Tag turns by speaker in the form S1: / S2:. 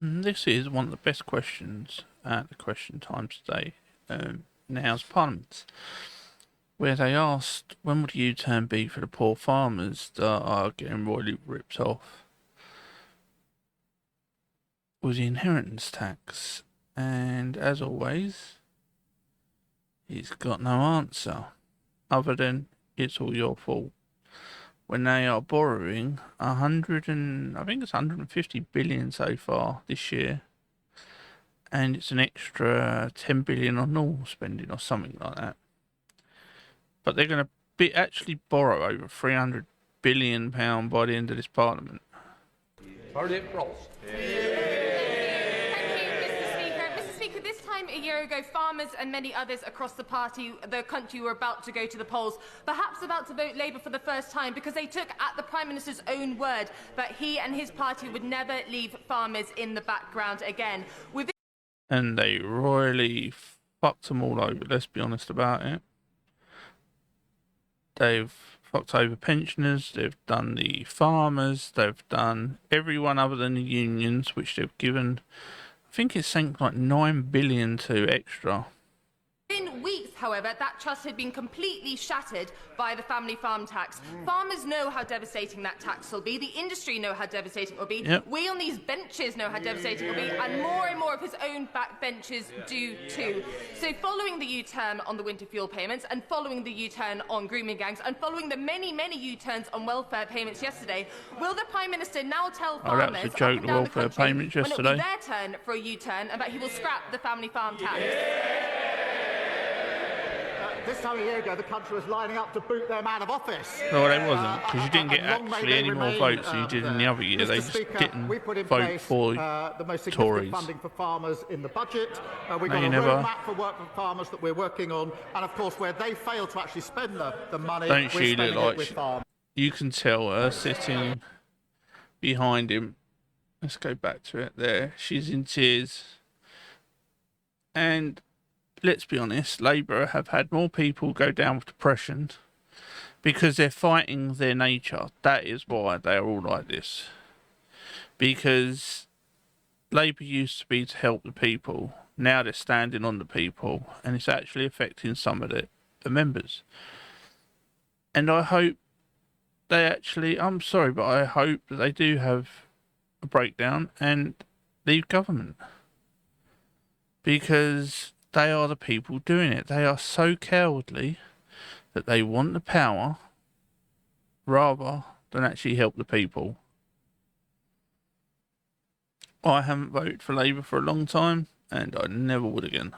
S1: This is one of the best questions at the question time today. Now's Parliament, where they asked, when would a U-turn be for the poor farmers that are getting royally ripped off with the inheritance tax? And as always, he's got no answer other than it's all your fault. When they are borrowing I think it's 150 billion so far this year, and it's an extra 10 billion on normal spending or something like that. But they're going to actually borrow over 300 billion pound by the end of this parliament.
S2: Bernadette Ross.
S3: This time a year ago, farmers and many others across the country were about to go to the polls, perhaps about to vote Labour for the first time, because they took at the Prime Minister's own word that he and his party would never leave farmers in the background again.
S1: And they royally fucked them all over, let's be honest about it. They've fucked over pensioners, they've done the farmers, they've done everyone other than the unions, which they've given, I think it's something like 9 billion to extra.
S3: Within weeks, however, that trust had been completely shattered by the family farm tax. Farmers know how devastating that tax will be. The industry know how devastating it will be.
S1: Yep.
S3: We on these benches know how devastating it will be, and more of his own backbenchers do too. So following the U-turn on the winter fuel payments, and following the U-turn on grooming gangs, and following the many U-turns on welfare payments yesterday, will the Prime Minister now tell farmers
S1: that was a joke,
S3: up and down
S1: welfare
S3: the country
S1: payments yesterday,
S3: when it will be their turn for a U-turn, and that he will scrap the family farm tax?
S4: This time a year ago, the country was lining up to boot their man of office.
S1: No, they wasn't, because you didn't get actually any more votes than you did in the other year. They just didn't vote for
S4: the most significant
S1: Tories.
S4: funding for farmers in the budget. We've got a
S1: never.
S4: roadmap for work for farmers that we're working on, and of course, where they fail to actually spend the money,
S1: Don't
S4: we're
S1: she
S4: spending
S1: look
S4: it
S1: like
S4: with farmers.
S1: you can tell her sitting behind him. Let's go back to it there. She's in tears. And let's be honest, Labour have had more people go down with depression because they're fighting their nature. That is why they are all like this. Because Labour used to be to help the people. Now they're standing on the people, and it's actually affecting some of the members. And I hope they actually, I'm sorry, but I hope that they do have a breakdown and leave government. Because they are the people doing it. They are so cowardly that they want the power rather than actually help the people. I haven't voted for Labour for a long time, and I never would again.